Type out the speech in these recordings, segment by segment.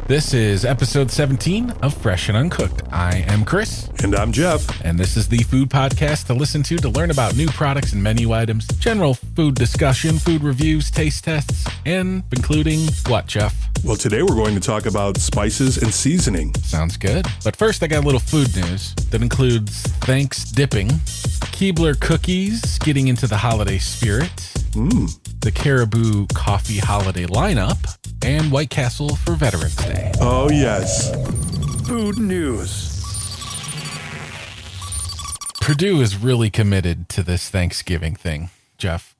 This is episode 17 of Fresh and Uncooked. I am Chris. And I'm Jeff. And this is the food podcast to listen to learn about new products and menu items, general food discussion, food reviews, taste tests, and including what, Jeff? Well, today we're going to talk about spices and seasoning. Sounds good. But first, I got a little food news that includes THANKSDIPPING, Keebler cookies getting into the holiday spirit, the Caribou coffee holiday lineup, and White Castle for Veterans Day. Oh, yes. Food news. Perdue is really committed to this Thanksgiving thing, Jeff.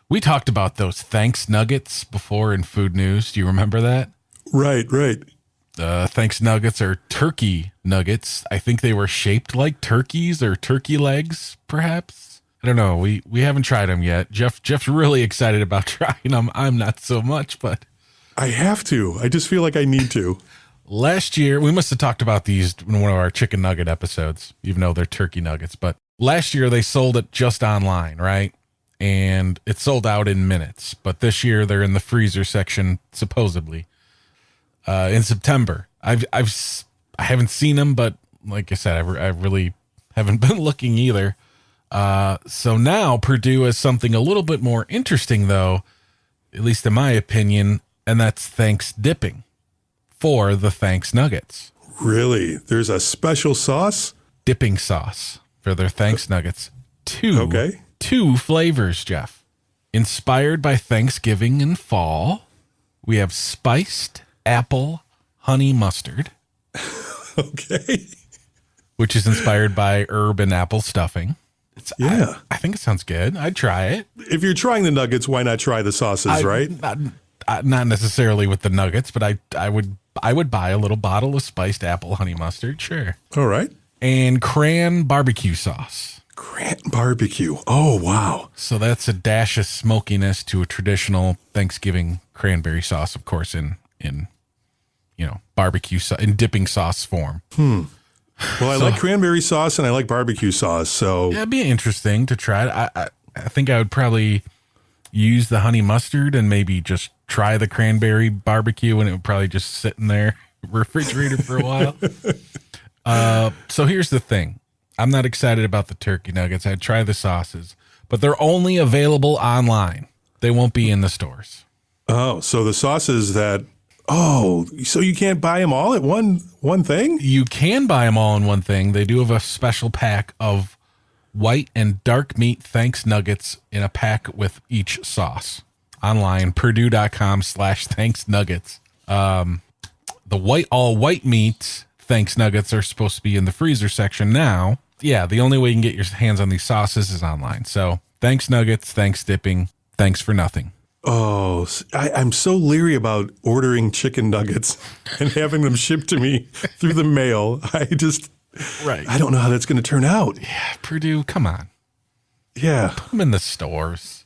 We talked about those Thanks Nuggets before in food news. Do you remember that? Right. Thanks Nuggets are turkey nuggets. I think they were shaped like turkeys or turkey legs, perhaps. I don't know. We haven't tried them yet. Jeff's really excited about trying them. I'm not so much, but I have to. I just feel like I need to. Last year, we must have talked about these in one of our chicken nugget episodes, even though they're turkey nuggets. But last year, they sold it just online, right? And it sold out in minutes. But this year, they're in the freezer section, supposedly, in September. I haven't seen them, but like I said, I really haven't been looking either. So now Perdue has something a little bit more interesting, though, at least in my opinion, and that's THANKSDIPPING for the Thanks Nuggets. Really? There's a special sauce? Dipping sauce for their Thanks Nuggets. Two flavors, Jeff. Inspired by Thanksgiving and fall, we have spiced apple honey mustard. Okay. Which is inspired by herb and apple stuffing. Yeah. I think it sounds good. I'd try it. If you're trying the nuggets, why not try the sauces, right? Not necessarily with the nuggets, but I would buy a little bottle of spiced apple honey mustard. Sure. All right. And cran barbecue sauce. Cran barbecue. Oh, wow. So that's a dash of smokiness to a traditional Thanksgiving cranberry sauce, of course, in barbecue in dipping sauce form. Well, I like cranberry sauce and I like barbecue sauce, so yeah, it'd be interesting to try. I think I would probably use the honey mustard and maybe just try the cranberry barbecue, and it would probably just sit in their refrigerator for a while. So here's the thing. I'm not excited about the turkey nuggets. I'd try the sauces, but they're only available online. They won't be in the stores. Oh, so the sauces so you can't buy them all at one thing? You can buy them all in one thing. They do have a special pack of white and dark meat Thanks Nuggets in a pack with each sauce. Online, perdue.com/thanksnuggets. The all white meat Thanks Nuggets are supposed to be in the freezer section now. Yeah, the only way you can get your hands on these sauces is online. So Thanks Nuggets, THANKSDIPPING, thanks for nothing. Oh, I'm so leery about ordering chicken nuggets and having them shipped to me through the mail. I don't know how that's going to turn out. Yeah, Perdue, come on. Yeah. Put them in the stores.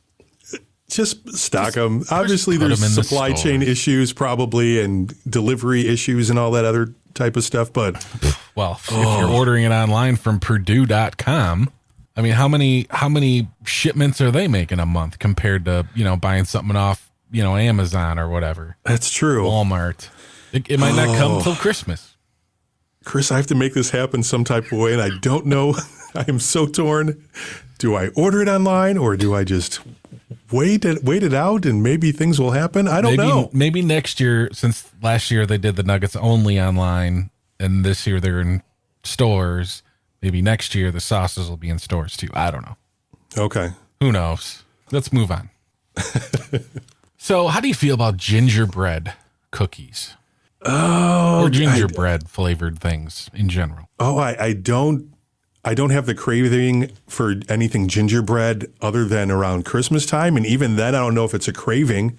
Just stock them. Obviously, there's supply chain issues probably and delivery issues and all that other type of stuff. But, well, if you're ordering it online from Perdue.com, I mean, how many shipments are they making a month compared to, buying something off, Amazon or whatever? That's true. Walmart. It might not come till Christmas. Chris, I have to make this happen some type of way, and I don't know. I am so torn. Do I order it online or do I just wait it out and maybe things will happen? I don't know. Maybe next year, since last year they did the nuggets only online and this year they're in stores. Maybe next year the sauces will be in stores too. I don't know. Okay. Who knows? Let's move on. So how do you feel about gingerbread cookies? Oh, or gingerbread flavored things in general? Oh, I don't have the craving for anything gingerbread other than around Christmas time. And even then, I don't know if it's a craving.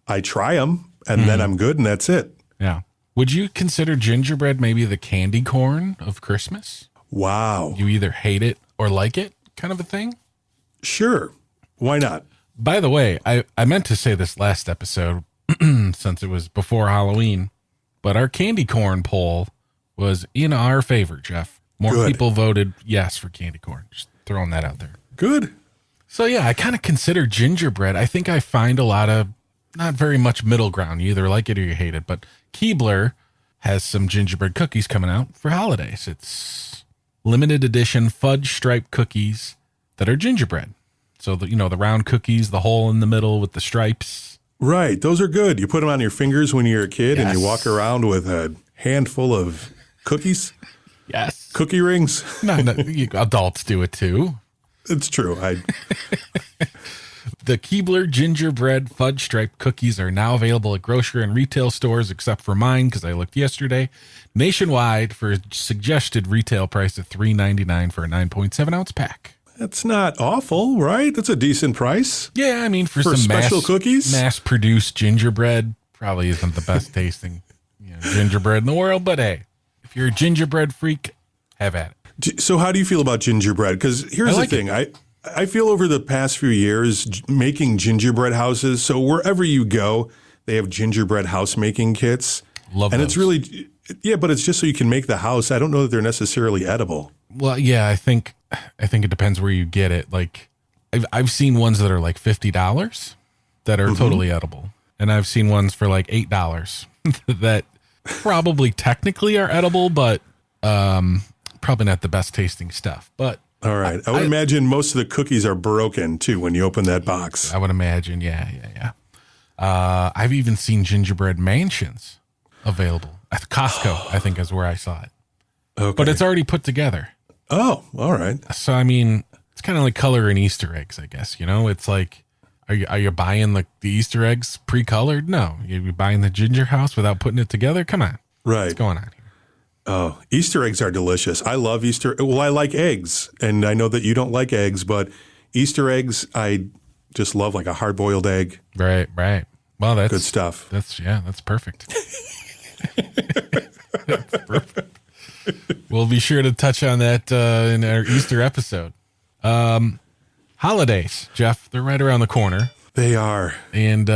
I try them and then I'm good and that's it. Yeah. Would you consider gingerbread maybe the candy corn of Christmas? Wow. You either hate it or like it kind of a thing? Sure. Why not? By the way, I meant to say this last episode since it was before Halloween, but our candy corn poll was in our favor, Jeff. More people voted yes for candy corn. Just throwing that out there. Good. So yeah, I kind of consider gingerbread. I think I find a lot of not very much middle ground. You either like it or you hate it, but Keebler has some gingerbread cookies coming out for holidays. It's limited edition fudge stripe cookies that are gingerbread. So, the round cookies, the hole in the middle with the stripes. Right. Those are good. You put them on your fingers when you're a kid and you walk around with a handful of cookies. Yes. Cookie rings. No, adults do it too. It's true. The Keebler gingerbread fudge stripe cookies are now available at grocery and retail stores, except for mine, because I looked yesterday, nationwide for a suggested retail price of $3.99 for a 9.7 ounce pack. That's not awful, right? That's a decent price. Yeah, I mean, for some special cookies, mass-produced gingerbread, probably isn't the best tasting gingerbread in the world. But hey, if you're a gingerbread freak, have at it. So how do you feel about gingerbread? Because here's the thing. I feel over the past few years making gingerbread houses. So wherever you go, they have gingerbread house making kits. Love and those. It's really, but it's just so you can make the house. I don't know that they're necessarily edible. Well, yeah, I think it depends where you get it. Like I've seen ones that are like $50 that are totally edible. And I've seen ones for like $8 that probably technically are edible, but probably not the best tasting stuff. But all right. I would imagine most of the cookies are broken too when you open that box. I would imagine. Yeah. I've even seen gingerbread mansions available at Costco. I think is where I saw it. Okay. But it's already put together. Oh, all right. So, I mean, it's kind of like coloring Easter eggs, I guess. It's like, are you buying the Easter eggs pre-colored? No. You're buying the ginger house without putting it together? Come on. Right. What's going on here? Oh, Easter eggs are delicious. I love Easter. Well, I like eggs, and I know that you don't like eggs, but Easter eggs, I just love like a hard-boiled egg. Right. Well, that's good stuff. That's perfect. That's perfect. We'll be sure to touch on that in our Easter episode. Holidays, Jeff, they're right around the corner. They are. And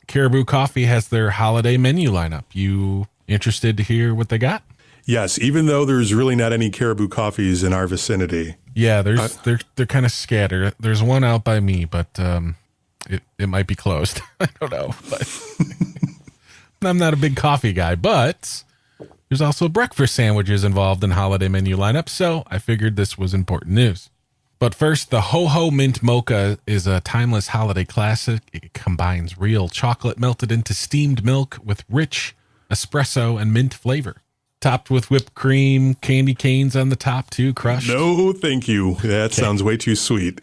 Caribou Coffee has their holiday menu lineup. You interested to hear what they got? Yes, even though there's really not any Caribou coffees in our vicinity. Yeah, they're kind of scattered. There's one out by me, but it might be closed. I don't know. But I'm not a big coffee guy, but there's also breakfast sandwiches involved in holiday menu lineup, so I figured this was important news. But first, the Ho Ho Mint Mocha is a timeless holiday classic. It combines real chocolate melted into steamed milk with rich espresso and mint flavor. Topped with whipped cream, candy canes on the top too, crushed. No, thank you. That sounds way too sweet.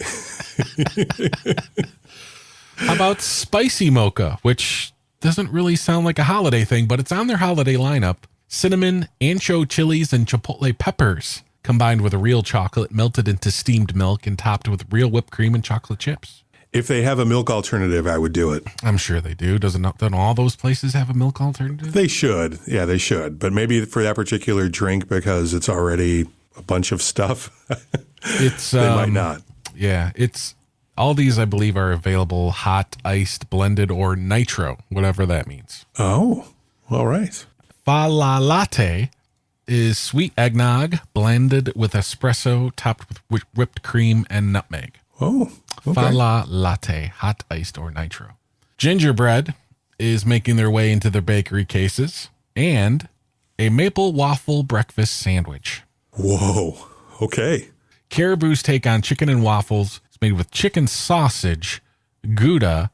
How about spicy mocha, which doesn't really sound like a holiday thing, but it's on their holiday lineup. Cinnamon, ancho chilies, and chipotle peppers combined with a real chocolate melted into steamed milk and topped with real whipped cream and chocolate chips. If they have a milk alternative, I would do it. I'm sure they do. Don't all those places have a milk alternative? They should. Yeah, they should. But maybe for that particular drink, because it's already a bunch of stuff, they might not. Yeah, all these, I believe, are available hot, iced, blended, or nitro, whatever that means. Oh, all right. Fa La Latte is sweet eggnog blended with espresso topped with whipped cream and nutmeg. Oh, okay. Fa La Latte, hot, iced, or nitro. Gingerbread is making their way into their bakery cases, and a maple waffle breakfast sandwich. Whoa, okay. Caribou's take on chicken and waffles is made with chicken sausage, Gouda,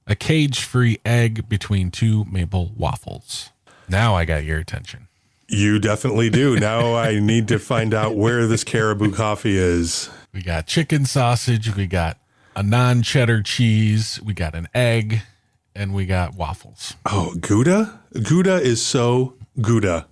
a cage-free egg between two maple waffles. Now I got your attention. You definitely do. Now I need to find out where this Caribou coffee is. We got chicken sausage, we got a non-cheddar cheese, we got an egg, and we got waffles. Oh, Gouda? Gouda is so Gouda.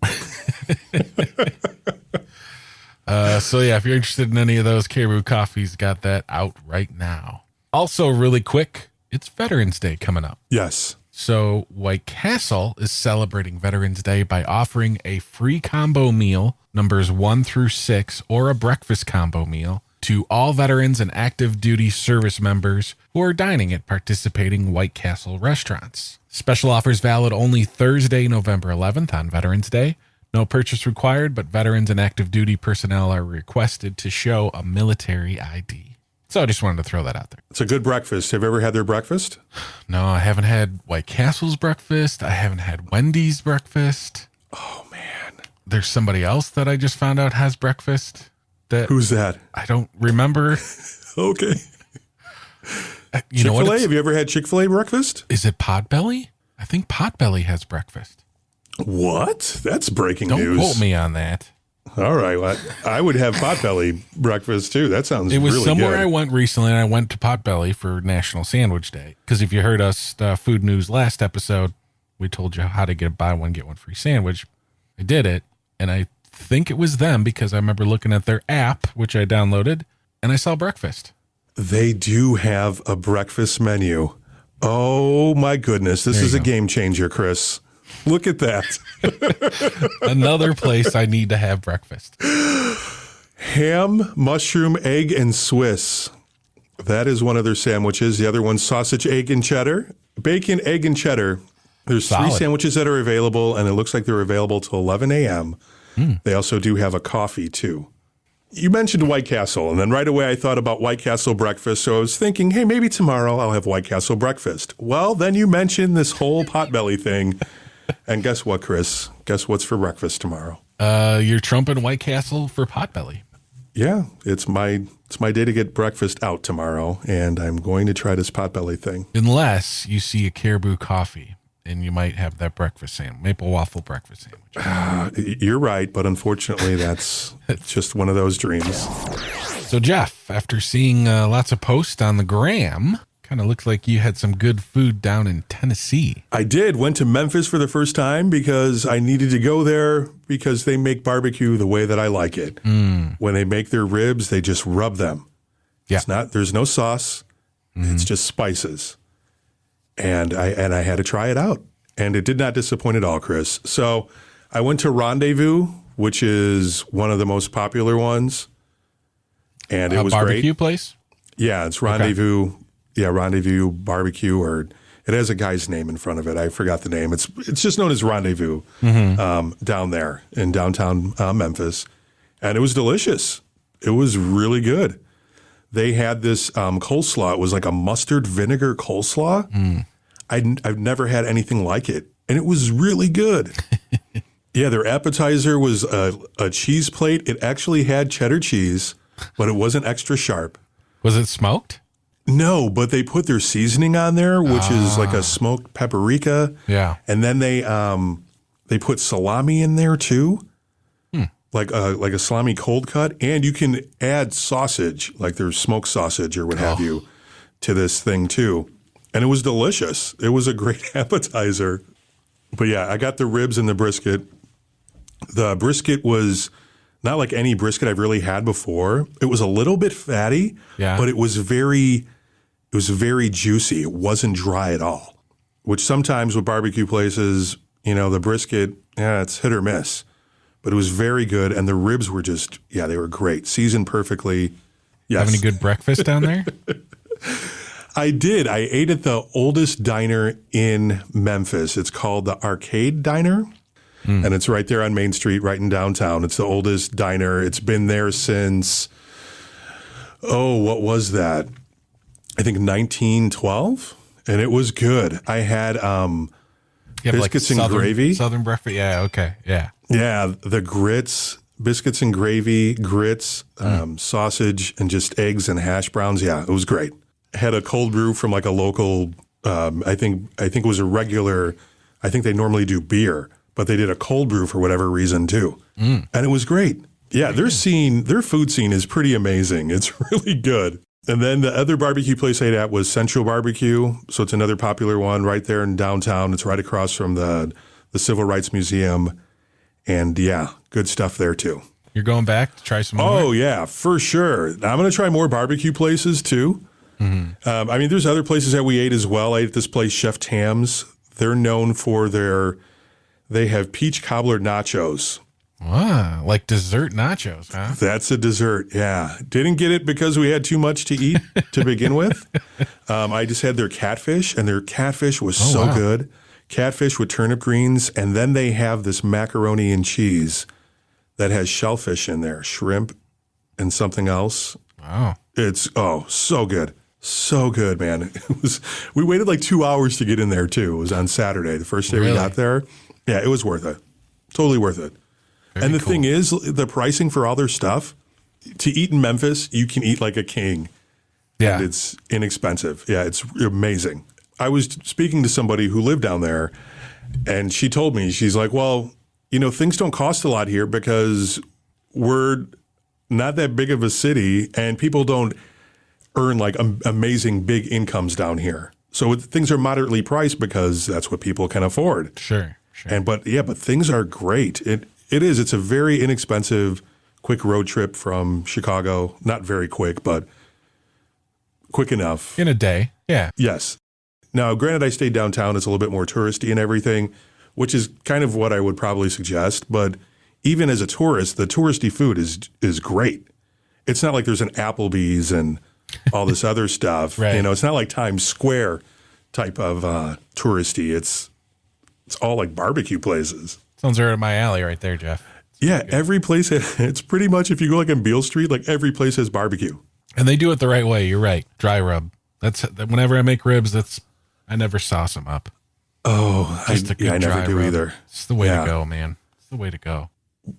So yeah, if you're interested in any of those, Caribou Coffee's got that out right now. Also, really quick, it's Veterans Day coming up. Yes. So White Castle is celebrating Veterans Day by offering a free combo meal, numbers 1 through 6, or a breakfast combo meal to all veterans and active duty service members who are dining at participating White Castle restaurants. Special offers valid only Thursday, November 11th on Veterans Day. No purchase required, but veterans and active duty personnel are requested to show a military ID. So I just wanted to throw that out there. It's a good breakfast. Have you ever had their breakfast? No, I haven't had White Castle's breakfast. I haven't had Wendy's breakfast. Oh, man. There's somebody else that I just found out has breakfast. Who's that? I don't remember. Okay. You know what? Chick-fil-A? Have you ever had Chick-fil-A breakfast? Is it Potbelly? I think Potbelly has breakfast. What? That's breaking news. Don't quote me on that. All right. Well, I would have Potbelly breakfast, too. That sounds really good. It was somewhere I went recently, and I went to Potbelly for National Sandwich Day. Because if you heard us Food News last episode, we told you how to get a buy one, get one free sandwich. I did it, and I think it was them because I remember looking at their app, which I downloaded, and I saw breakfast. They do have a breakfast menu. Oh, my goodness. This is a game changer, Chris. Look at that. Another place I need to have breakfast. Ham, mushroom, egg, and Swiss. That is one of their sandwiches. The other one's sausage, egg, and cheddar. Bacon, egg, and cheddar. There's Solid. 3 sandwiches that are available, and it looks like they're available till 11 a.m. They also do have a coffee, too. You mentioned White Castle, and then right away I thought about White Castle breakfast, so I was thinking, hey, maybe tomorrow I'll have White Castle breakfast. Well, then you mentioned this whole Potbelly thing, and guess what, Chris? Guess what's for breakfast tomorrow? You're trumping White Castle for Potbelly. Yeah, it's my day to get breakfast out tomorrow, and I'm going to try this Potbelly thing. Unless you see a Caribou coffee, and you might have that breakfast sandwich, maple waffle breakfast sandwich. You're right, but unfortunately, that's just one of those dreams. So, Jeff, after seeing lots of posts on the gram, kind of looked like you had some good food down in Tennessee. I did. Went to Memphis for the first time because I needed to go there because they make barbecue the way that I like it. When they make their ribs, they just rub them. Yeah. There's no sauce. It's just spices. And I had to try it out. And it did not disappoint at all, Chris. So I went to Rendezvous, which is one of the most popular ones. And it was great. Barbecue place? Yeah, it's Rendezvous. Okay. Yeah, Rendezvous Barbecue, or it has a guy's name in front of it. I forgot the name. It's just known as Rendezvous down there in downtown Memphis. And it was delicious. It was really good. They had this coleslaw. It was like a mustard vinegar coleslaw. I've never had anything like it. And it was really good. Yeah, their appetizer was a cheese plate. It actually had cheddar cheese, but it wasn't extra sharp. Was it smoked? No, but they put their seasoning on there, which is like a smoked paprika. Yeah. And then they put salami in there too. Like a salami cold cut, and you can add sausage, like there's smoked sausage or what have you, to this thing too. And it was delicious. It was a great appetizer. But yeah, I got the ribs and the brisket. The brisket was not like any brisket I've really had before. It was a little bit fatty, but it was very juicy. It wasn't dry at all, which sometimes with barbecue places, the brisket, it's hit or miss. But it was very good, and the ribs were just, they were great. Seasoned perfectly. Yes. Have any good breakfast down there? I did. I ate at the oldest diner in Memphis. It's called the Arcade Diner, and it's right there on Main Street, right in downtown. It's the oldest diner. It's been there since, what was that? I think 1912, and it was good. I had biscuits and gravy. Southern breakfast? Yeah, okay, yeah. Yeah, the grits, biscuits and gravy, grits, sausage, and just eggs and hash browns. Yeah, it was great. Had a cold brew from like a local, I think it was a regular, I think they normally do beer, but they did a cold brew for whatever reason too. And it was great. Yeah, their food scene is pretty amazing. It's really good. And then the other barbecue place I ate at was Central Barbecue. So it's another popular one right there in downtown. It's right across from the Civil Rights Museum. And yeah, good stuff there too. You're going back to try some more? Oh, yeah, for sure. I'm going to try more barbecue places too. There's other places that we ate as well. I ate at this place, Chef Tam's. They're known for they have peach cobbler nachos. Wow, like dessert nachos, huh? That's a dessert, yeah. Didn't get it because we had too much to eat to begin with. I just had their catfish, and their catfish was so good. Catfish with turnip greens, and then they have this macaroni and cheese that has shellfish in there, shrimp and something else. Wow. It's so good. So good, man. We waited like 2 hours to get in there too. It was on Saturday, the first day we got there. Yeah, it was worth it. Totally worth it. And the thing is, the pricing for all their stuff, to eat in Memphis, you can eat like a king. Yeah. And it's inexpensive. Yeah, it's amazing. I was speaking to somebody who lived down there, and she told me, she's like, well, things don't cost a lot here because we're not that big of a city, and people don't earn like amazing big incomes down here. So things are moderately priced because that's what people can afford. Sure. But things are great. It is. It's a very inexpensive, quick road trip from Chicago. Not very quick, but quick enough. In a day. Yeah. Yes. Now, granted, I stayed downtown. It's a little bit more touristy and everything, which is kind of what I would probably suggest. But even as a tourist, the touristy food is great. It's not like there's an Applebee's and all this other stuff. Right. It's not like Times Square type of touristy. It's all like barbecue places. Sounds right up my alley right there, Jeff. Yeah, every place, it's pretty much, if you go like on Beale Street, like every place has barbecue. And they do it the right way. You're right. Dry rub. That's whenever I make ribs, I never sauce them up. Oh, I never do rub. either. It's the way to go, man. It's the way to go.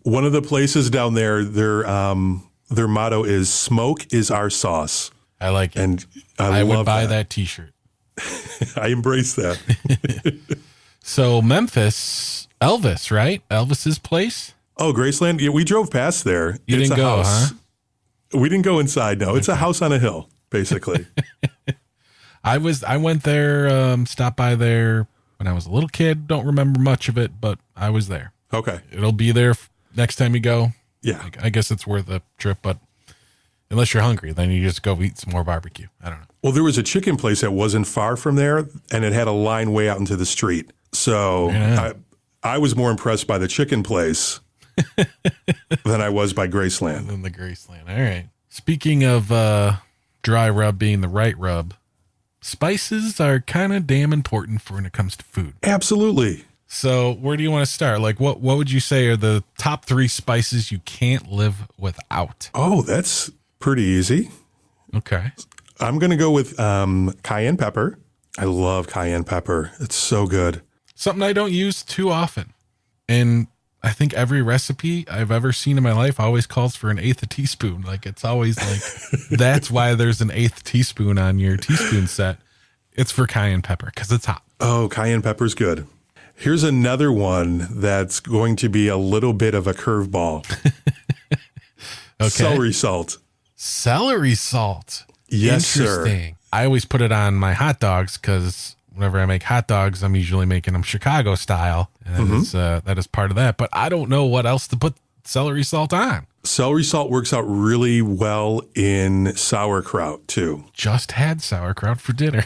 One of the places down there, their motto is "Smoke is our sauce." I like it. And I would buy that T-shirt. I embrace that. So Memphis, Elvis, right? Elvis's place? Oh, Graceland? Yeah, we drove past there. You didn't go, huh? We didn't go inside, no. It's a house on a hill, basically. I went there, stopped by there when I was a little kid. Don't remember much of it, but I was there. Okay. It'll be there next time you go. Yeah. I guess it's worth a trip, but unless you're hungry, then you just go eat some more barbecue. I don't know. Well, there was a chicken place that wasn't far from there, and it had a line way out into the street. So I was more impressed by the chicken place than I was by Graceland. Than the Graceland. All right. Speaking of dry rub being the right rub, spices are kind of damn important when it comes to food. Absolutely. So where do you want to start? Like what would you say are the top 3 spices you can't live without? Oh, that's pretty easy. Okay. I'm going to go with cayenne pepper. I love cayenne pepper. It's so good. Something I don't use too often. And I think every recipe I've ever seen in my life always calls for 1/8 teaspoon. Like it's always like, that's why there's 1/8 teaspoon on your teaspoon set. It's for cayenne pepper because it's hot. Oh, cayenne pepper's good. Here's another one that's going to be a little bit of a curveball. Okay. Celery salt. Celery salt. Yes, Interesting. sir. I always put it on my hot dogs because whenever I make hot dogs, I'm usually making them Chicago style. And that is part of that. But I don't know what else to put celery salt on. Celery salt works out really well in sauerkraut, too. Just had sauerkraut for dinner.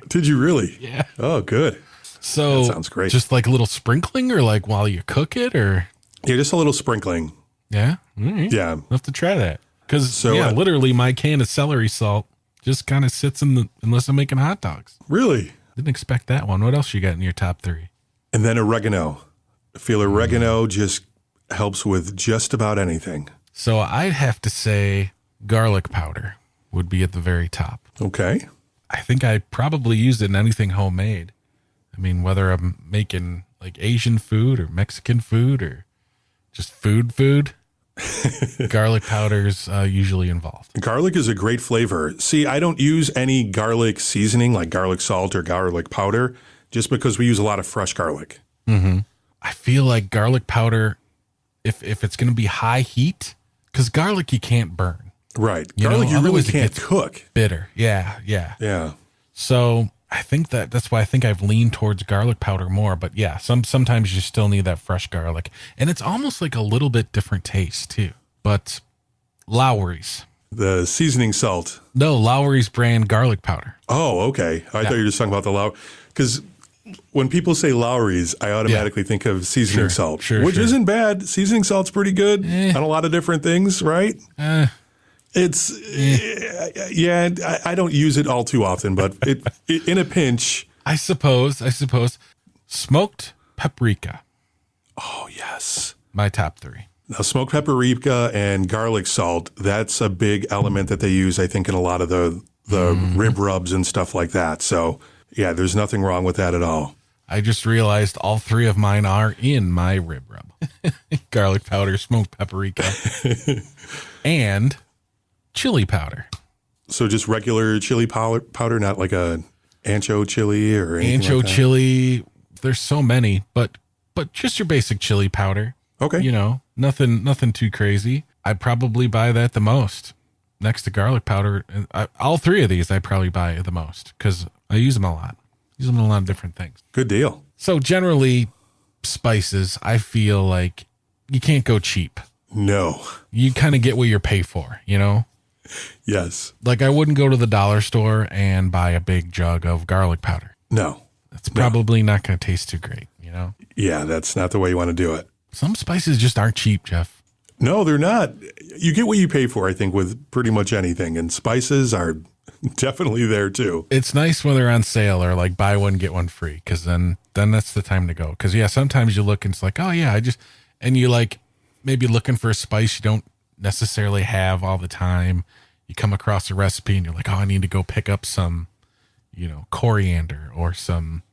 Did you really? Yeah. Oh, good. So that sounds great. Just like a little sprinkling or like while you cook it or? Yeah, just a little sprinkling. Yeah? All right. Yeah. I'll have to try that. Because, literally my can of celery salt just kind of sits unless I'm making hot dogs. Really? Didn't expect that one. What else you got in your top 3? And then oregano. I feel oregano just helps with just about anything. So I'd have to say garlic powder would be at the very top. Okay. I think I probably use it in anything homemade. I mean, whether I'm making like Asian food or Mexican food or just food, garlic powder's usually involved. Garlic is a great flavor. See, I don't use any garlic seasoning like garlic salt or garlic powder just because we use a lot of fresh garlic. Mm-hmm. I feel like garlic powder, if it's going to be high heat, because garlic you can't burn. Right. Garlic you really can't cook. Bitter. Yeah. Yeah. So I think that's why I think I've leaned towards garlic powder more. But yeah, sometimes you still need that fresh garlic. And it's almost like a little bit different taste too. But Lowry's. The seasoning salt. No, Lowry's brand garlic powder. Oh, okay. I thought you were just talking about the Lowry. Because when people say Lowry's, I automatically think of seasoning salt, which isn't bad. Seasoning salt's pretty good on a lot of different things, right? It's, I don't use it all too often, but it in a pinch. I suppose. Smoked paprika. Oh, yes. My top 3. Now, smoked paprika and garlic salt, that's a big element that they use, I think, in a lot of the rib rubs and stuff like that. So, yeah, there's nothing wrong with that at all. I just realized all three of mine are in my rib rub. Garlic powder, smoked paprika, and chili powder. So just regular chili powder, not like a ancho chili or anything Ancho like that? chili, there's so many, but just your basic chili powder. Okay. You know, nothing too crazy. I probably buy that the most next to garlic powder. And all three of these I probably buy the most because I use them a lot. Use them in a lot of different things. Good deal. So generally, spices, I feel like you can't go cheap. No. You kind of get what you pay for, you know? Yes. Like I wouldn't go to the dollar store and buy a big jug of garlic powder. No. It's probably not going to taste too great, you know? Yeah, that's not the way you want to do it. Some spices just aren't cheap, Jeff. No, they're not. You get what you pay for, I think, with pretty much anything. And spices are definitely there too. It's nice when they're on sale or like buy one, get one free. Because then that's the time to go. Because, yeah, sometimes you look and it's like, oh, yeah, and you like maybe looking for a spice you don't necessarily have all the time. You come across a recipe and you're like, oh, I need to go pick up some, coriander or some,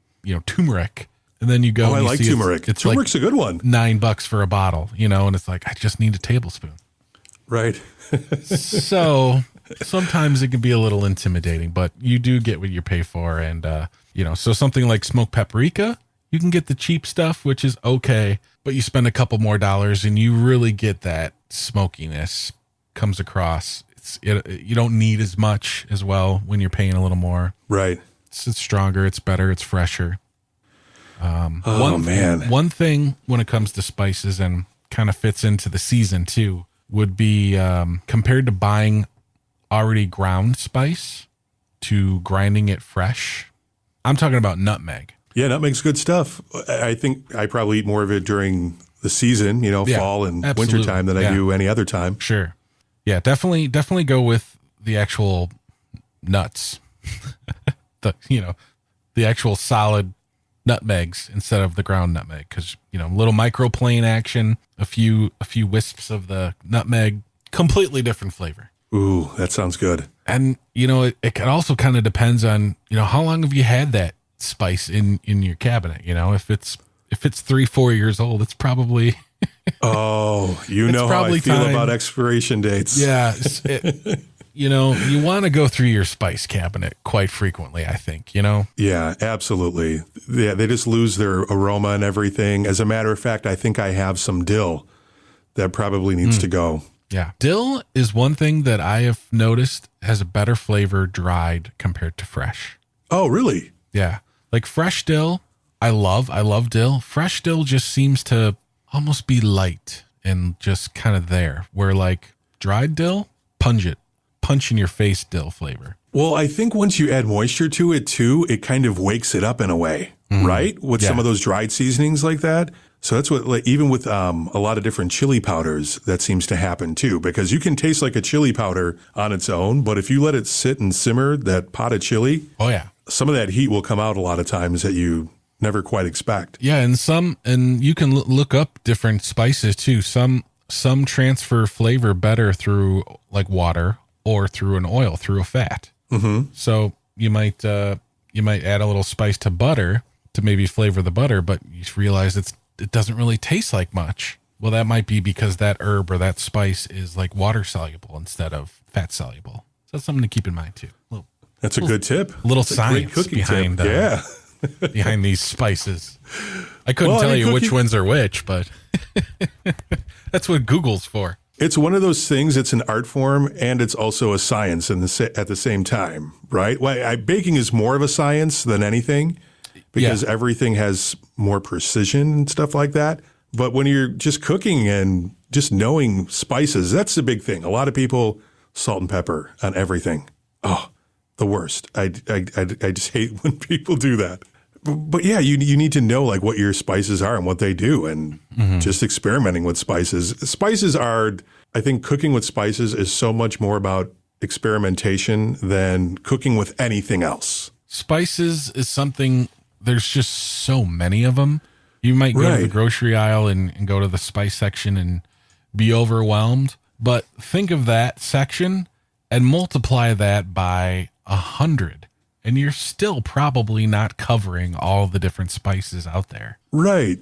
turmeric. And then you go. Oh, I like turmeric. Turmeric's like a good one. $9 for a bottle, and it's like, I just need a tablespoon. Right. So sometimes it can be a little intimidating, but you do get what you pay for. And, so something like smoked paprika, you can get the cheap stuff, which is okay, but you spend a couple more dollars and you really get that smokiness comes across. You don't need as much as well when you're paying a little more. Right. It's stronger. It's better. It's fresher. Man. One thing when it comes to spices and kind of fits into the season too would be compared to buying already ground spice to grinding it fresh. I'm talking about nutmeg. Yeah, nutmeg's good stuff. I think I probably eat more of it during the season, fall and absolutely. wintertime than I do any other time. Sure. Yeah, definitely go with the actual nuts. The actual solid nutmegs instead of the ground nutmeg because little microplane action, a few wisps of the nutmeg, completely different flavor. Ooh, that sounds good. And it also kind of depends on how long have you had that spice in your cabinet. If it's 3-4 years old, it's probably oh, how I feel about expiration dates. Yeah. You want to go through your spice cabinet quite frequently, I think, Yeah, absolutely. Yeah, they just lose their aroma and everything. As a matter of fact, I think I have some dill that probably needs to go. Yeah. Dill is one thing that I have noticed has a better flavor dried compared to fresh. Oh, really? Yeah. Like fresh dill, I love dill. Fresh dill just seems to almost be light and just kind of there, where like dried dill, pungent. Punch in your face dill flavor. Well, I think once you add moisture to it too, it kind of wakes it up in a way, right? With some of those dried seasonings like that. So that's what, even with a lot of different chili powders, that seems to happen too, because you can taste like a chili powder on its own, but if you let it sit and simmer, that pot of chili, oh yeah, some of that heat will come out a lot of times that you never quite expect. Yeah, and you can look up different spices too. Some transfer flavor better through like water or through an oil, through a fat. Mm-hmm. So you might add a little spice to butter to maybe flavor the butter, but you realize it doesn't really taste like much. Well, that might be because that herb or that spice is like water soluble instead of fat soluble. So that's something to keep in mind too. That's a good tip. Little That's science behind behind these spices. I couldn't tell you which ones are which, but that's what Google's for. It's one of those things. It's an art form, and it's also a science at the same time, right? Baking is more of a science than anything because everything has more precision and stuff like that. But when you're just cooking and just knowing spices, that's the big thing. A lot of people, salt and pepper on everything. Oh, the worst. I just hate when people do that. But yeah, you need to know like what your spices are and what they do, and just experimenting with spices. Spices are, I think, cooking with spices is so much more about experimentation than cooking with anything else. Spices is something. There's just so many of them. You might go to the grocery aisle and go to the spice section and be overwhelmed. But think of that section and multiply that by 100, and you're still probably not covering all the different spices out there. Right.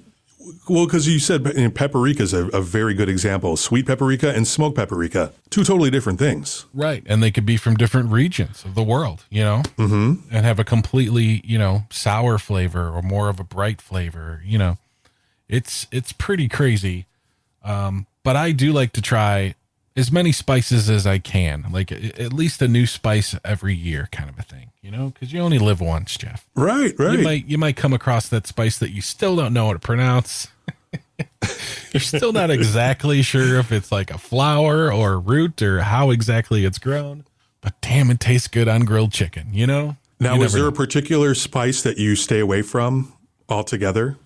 Well, because you said paprika is a very good example. Sweet paprika and smoked paprika, two totally different things. Right. And they could be from different regions of the world, and have a completely, sour flavor or more of a bright flavor. It's pretty crazy. But I do like to try as many spices as I can, like at least a new spice every year kind of a thing, because you only live once, Jeff. Right. You might come across that spice that you still don't know how to pronounce. You're still not exactly sure if it's like a flower or a root or how exactly it's grown, but damn, it tastes good on grilled chicken, Now, is there a particular spice that you stay away from altogether?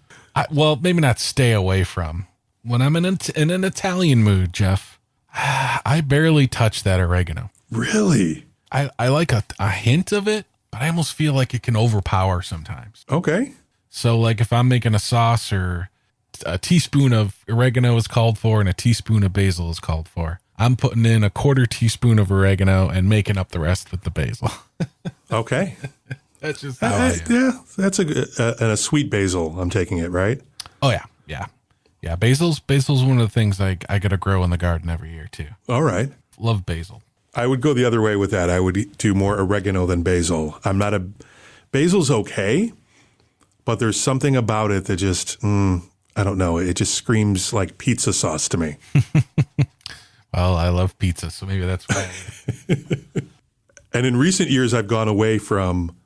Well, maybe not stay away from. When I'm in an Italian mood, Jeff, I barely touch that oregano. Really? I like a hint of it, but I almost feel like it can overpower sometimes. Okay. So like if I'm making a sauce, or a teaspoon of oregano is called for and a teaspoon of basil is called for, I'm putting in a quarter teaspoon of oregano and making up the rest with the basil. Okay. That's just how I am. Yeah, that's a sweet basil. I'm taking it, right? Oh yeah. Yeah, basil's one of the things I got to grow in the garden every year too. All right. Love basil. I would go the other way with that. I would do more oregano than basil. Basil's okay, but there's something about it that just, I don't know. It just screams like pizza sauce to me. Well, I love pizza, so maybe that's why. And in recent years, I've gone away from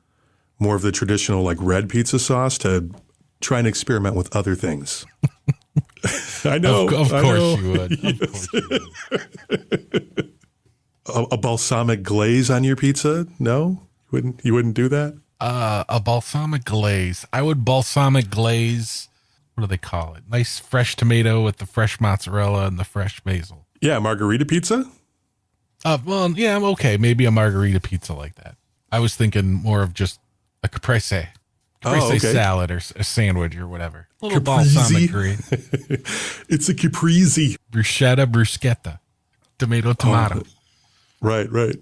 more of the traditional like red pizza sauce to try and experiment with other things. I know. Of course you would. Of course you would. A balsamic glaze on your pizza? No? You wouldn't do that? A balsamic glaze. I would balsamic glaze. What do they call it? Nice fresh tomato with the fresh mozzarella and the fresh basil. Yeah, margarita pizza? Well, yeah, I'm okay. Maybe a margarita pizza like that. I was thinking more of just a caprese. Okay. Salad or a sandwich or whatever. A little balsamic glaze. It's a caprese. Bruschetta. Tomato. Right.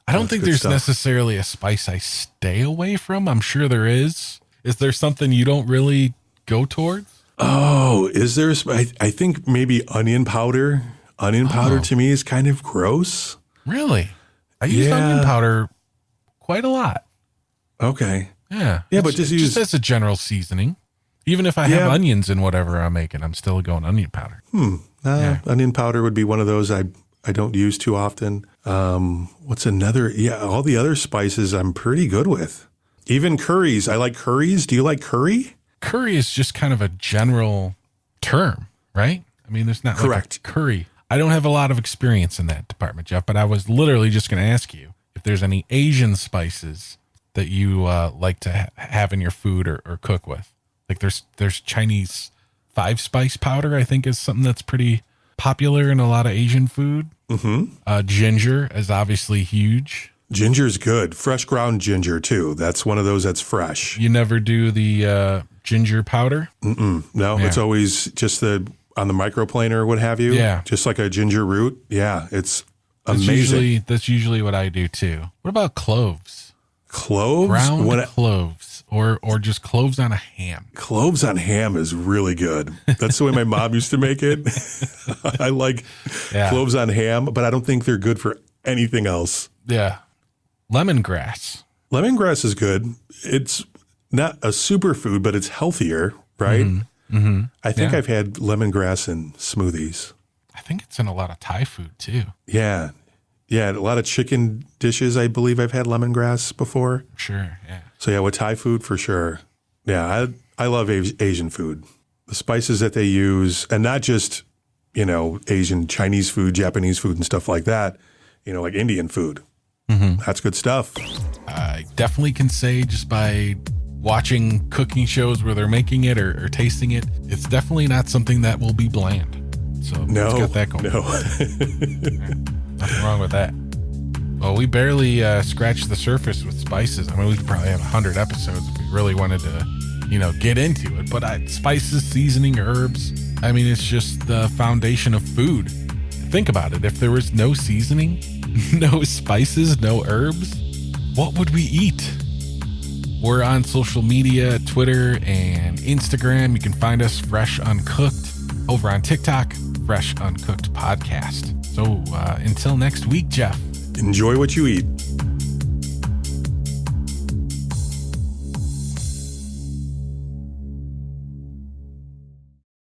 I don't think there's necessarily a spice I stay away from. I'm sure there is. Is there something you don't really go towards? Oh, is there? I think maybe onion powder. Onion powder to me is kind of gross. Really? I use onion powder quite a lot. Okay. Yeah. But just as a general seasoning. Even if I have onions in whatever I'm making, I'm still going onion powder. Onion powder would be one of those I don't use too often. What's another? Yeah, all the other spices I'm pretty good with. Even curries. I like curries. Do you like curry? Curry is just kind of a general term, right? I mean, there's not correct like a curry. I don't have a lot of experience in that department, Jeff, but I was literally just going to ask you if there's any Asian spices that you like to have in your food or cook with. Like there's Chinese 5-spice powder, I think is something that's pretty popular in a lot of Asian food. Mm-hmm. Ginger is obviously huge. Ginger's good. Fresh ground ginger too. That's one of those that's fresh. You never do the ginger powder? No, it's always just on the microplaner or what have you. Yeah. Just like a ginger root. Yeah, it's amazing. That's usually what I do too. What about cloves? Cloves? Ground cloves or just cloves on a ham. Cloves on ham is really good. That's the way my mom used to make it. I like cloves on ham, but I don't think they're good for anything else. Yeah. Lemongrass. Lemongrass is good. It's not a superfood, but it's healthier, right? Mm-hmm. I think I've had lemongrass in smoothies. I think it's in a lot of Thai food too. Yeah. Yeah, a lot of chicken dishes, I believe I've had lemongrass before. Sure, yeah. So yeah, with Thai food for sure. Yeah, I love Asian food. The spices that they use, and not just, Asian, Chinese food, Japanese food and stuff like that, like Indian food. Mm-hmm. That's good stuff. I definitely can say just by watching cooking shows where they're making it or tasting it, it's definitely not something that will be bland. So it's got that going. No. Nothing wrong with that. Well, we barely scratched the surface with spices. I mean, we could probably have 100 episodes if we really wanted to, get into it. But spices, seasoning, herbs, I mean, it's just the foundation of food. Think about it. If there was no seasoning, no spices, no herbs, what would we eat? We're on social media, Twitter and Instagram. You can find us Fresh Uncooked. Over on TikTok, Fresh Uncooked Podcast. So until next week, Jeff. Enjoy what you eat.